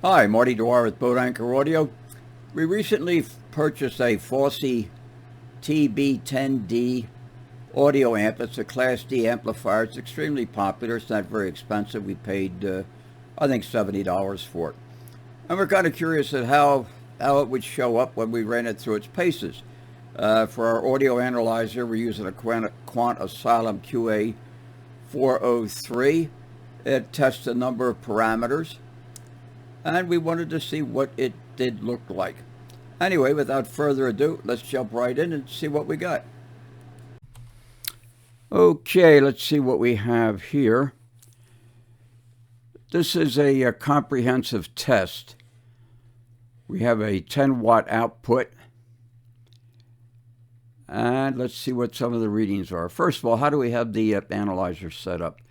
Hi, Marty Dwyer with Boat Anchor Audio. We recently purchased a Fosi TB10D audio amp. It's a Class D amplifier. It's extremely popular. It's not very expensive. We paid, I think, $70 for it. And we're kind of curious at how it would show up when we ran it through its paces. For our audio analyzer, we're using a Quant Asylum QA403. It tests a number of parameters, and we wanted to see what it did look like. Anyway, without further ado, let's jump right in and see what we got. Okay, let's see what we have here. This is a comprehensive test. We have a 10-watt output, and let's see what some of the readings are. First of all, how do we have the analyzer set up?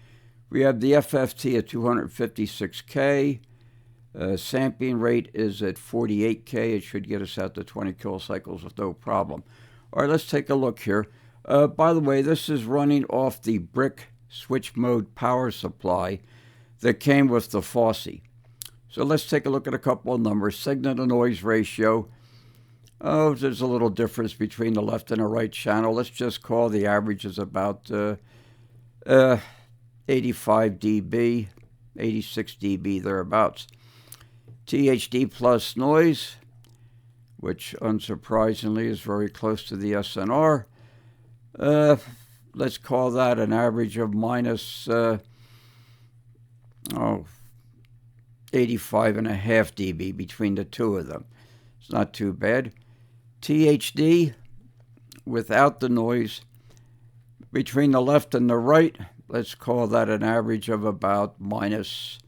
We have the FFT at 256K. Sampling rate is at 48K. It should get us out to 20 kilocycles with no problem. All right, let's take a look here. By the way, this is running off the brick switch mode power supply that came with the Fosi. So let's take a look at a couple of numbers. Signal to noise ratio. Oh, there's a little difference between the left and the right channel. Let's just call the average is about 85 dB, 86 dB, thereabouts. THD plus noise, which unsurprisingly is very close to the SNR. Let's call that an average of minus 85.5 dB between the two of them. It's not too bad. THD without the noise between the left and the right, let's call that an average of about minus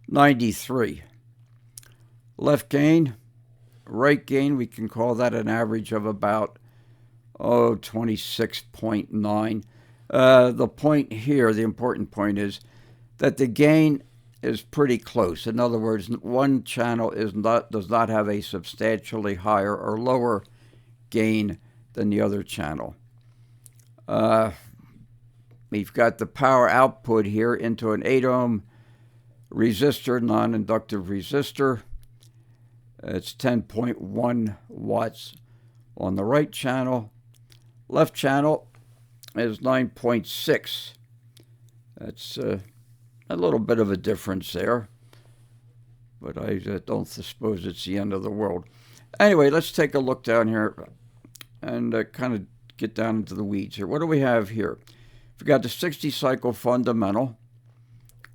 93. Left gain, right gain, we can call that an average of about 26.9. The point here, the important point is that the gain is pretty close. In other words, one channel does not have a substantially higher or lower gain than the other channel. We've got the power output here into an 8 ohm resistor, non-inductive resistor. It's 10.1 watts on the right channel. Left channel is 9.6. That's a little bit of a difference there, but I don't suppose it's the end of the world. Anyway, let's take a look down here and kind of get down into the weeds here. What do we have here? We've got the 60 cycle fundamental,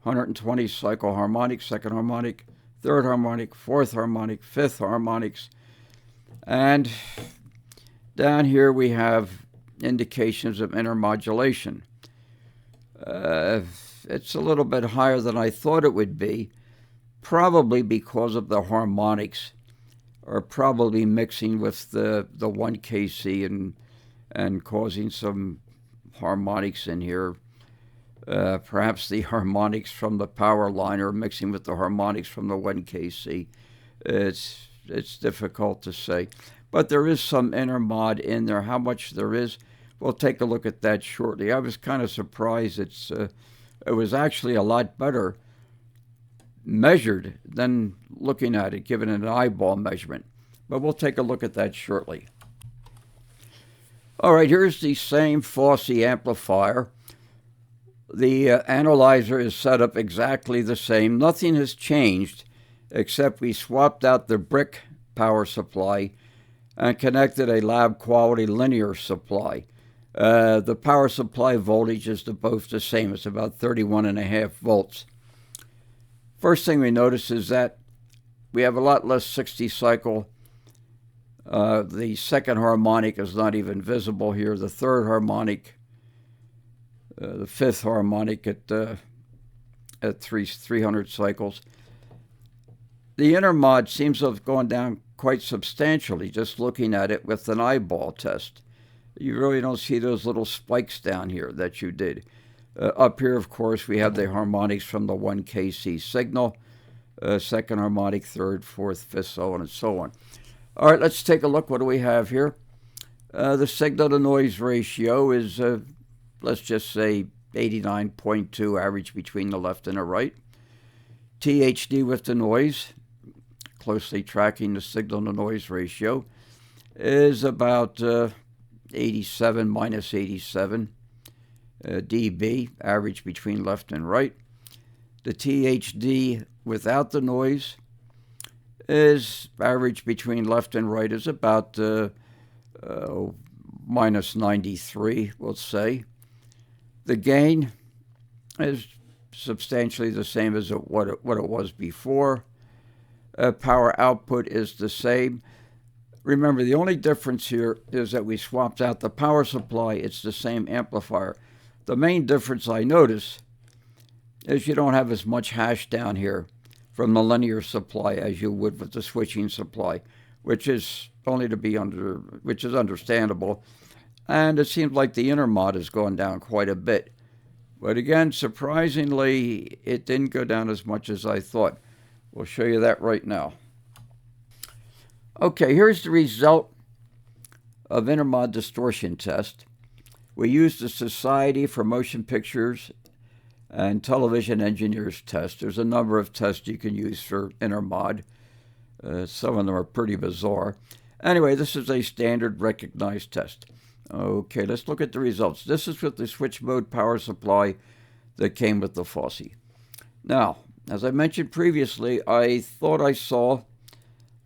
120 cycle harmonic, second harmonic, third harmonic, fourth harmonic, fifth harmonics, and down here we have indications of intermodulation. It's a little bit higher than I thought it would be, probably because of the harmonics are probably mixing with the 1kc and causing some harmonics in here. Perhaps the harmonics from the power line are mixing with the harmonics from the 1kc. It's difficult to say. But there is some intermod in there. How much there is, we'll take a look at that shortly. I was kind of surprised. It was actually a lot better measured than looking at it, given an eyeball measurement. But we'll take a look at that shortly. All right, here's the same Fosi amplifier. The analyzer is set up exactly the same. Nothing has changed, except we swapped out the brick power supply and connected a lab quality linear supply. The power supply voltage is both the same. It's about 31.5 volts. First thing we notice is that we have a lot less 60 cycle. The second harmonic is not even visible here. The third harmonic, the fifth harmonic at 300 cycles. The intermod seems to have gone down quite substantially just looking at it with an eyeball test. You really don't see those little spikes down here that you did. Up here, of course, we have the harmonics from the 1kc signal, second harmonic, third, fourth, fifth, so on and so on. All right, let's take a look. What do we have here? The signal-to-noise ratio is, let's just say, 89.2, average between the left and the right. THD with the noise, closely tracking the signal-to-noise ratio, is about 87 minus 87 dB, average between left and right. The THD without the noise is average between left and right is about minus 93, we'll say. The gain is substantially the same as what it was before. Power output is the same. Remember, the only difference here is that we swapped out the power supply. It's the same amplifier. The main difference I notice is you don't have as much hash down here from the linear supply as you would with the switching supply, which is understandable. And it seems like the intermod has gone down quite a bit. But again, surprisingly, it didn't go down as much as I thought. We'll show you that right now. Okay, here's the result of intermod distortion test. We used the Society for Motion Pictures and Television Engineers test. There's a number of tests you can use for intermod. Some of them are pretty bizarre. Anyway, this is a standard recognized test. Okay, let's look at the results. This is with the switch mode power supply that came with the Fosi. Now, as I mentioned previously, I thought I saw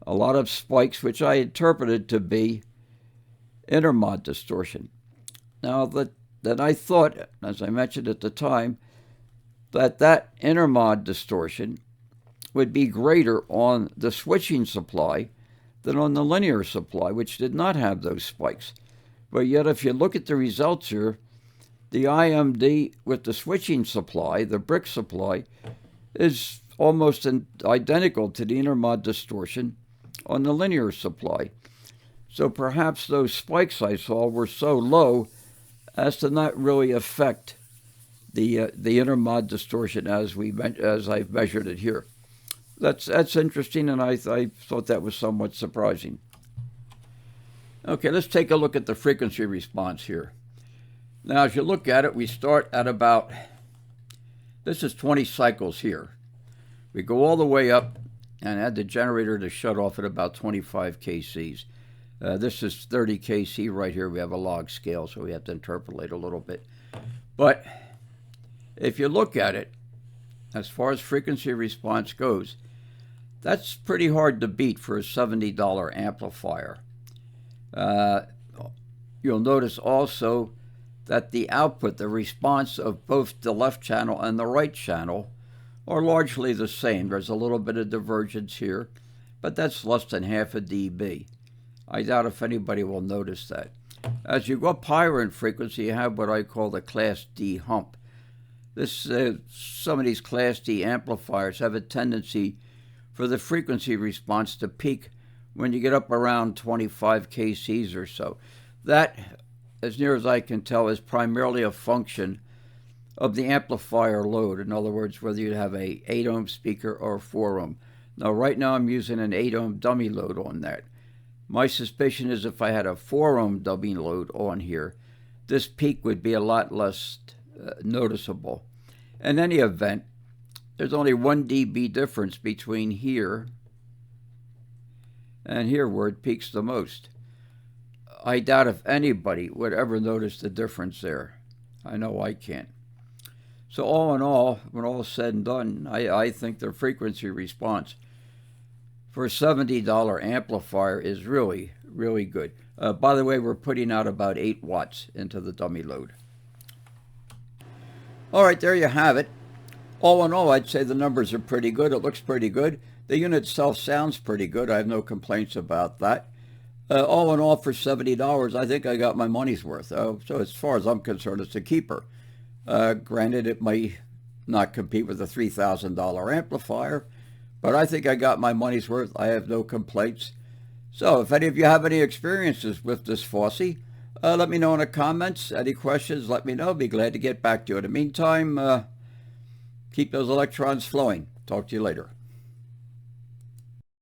a lot of spikes, which I interpreted to be intermod distortion. Now, that I thought, as I mentioned at the time, that intermod distortion would be greater on the switching supply than on the linear supply, which did not have those spikes. But yet, if you look at the results here, the IMD with the switching supply, the brick supply, is almost identical to the intermod distortion on the linear supply. So perhaps those spikes I saw were so low as to not really affect the intermod distortion as I've measured it here. That's interesting, and I thought that was somewhat surprising. Okay, let's take a look at the frequency response here. Now, as you look at it, we start at about, this is 20 cycles here. We go all the way up and add the generator to shut off at about 25 kcs. This is 30 kc right here. We have a log scale, so we have to interpolate a little bit. But if you look at it, as far as frequency response goes, that's pretty hard to beat for a $70 amplifier. You'll notice also that the output, the response of both the left channel and the right channel are largely the same. There's a little bit of divergence here, but that's less than half a dB. I doubt if anybody will notice that. As you go up higher in frequency, you have what I call the Class D hump. Some of these Class D amplifiers have a tendency for the frequency response to peak when you get up around 25 kcs or so. That, as near as I can tell, is primarily a function of the amplifier load. In other words, whether you have a 8 ohm speaker or a 4 ohm. Now, right now I'm using an 8 ohm dummy load on that. My suspicion is if I had a 4 ohm dummy load on here, this peak would be a lot less noticeable. In any event, there's only 1 dB difference between here and here where it peaks the most. I doubt if anybody would ever notice the difference there. I know I can't. So all in all, when all is said and done, I think the frequency response for a $70 amplifier is really, really good. By the way, we're putting out about 8 watts into the dummy load. All right, there you have it. All in all, I'd say the numbers are pretty good. It looks pretty good. The unit itself sounds pretty good. I have no complaints about that. All in all, for $70, I think I got my money's worth. So as far as I'm concerned, it's a keeper. Granted, it may not compete with a $3,000 amplifier, but I think I got my money's worth. I have no complaints. So if any of you have any experiences with this Fosi, let me know in the comments. Any questions, let me know. Be glad to get back to you. In the meantime, keep those electrons flowing. Talk to you later.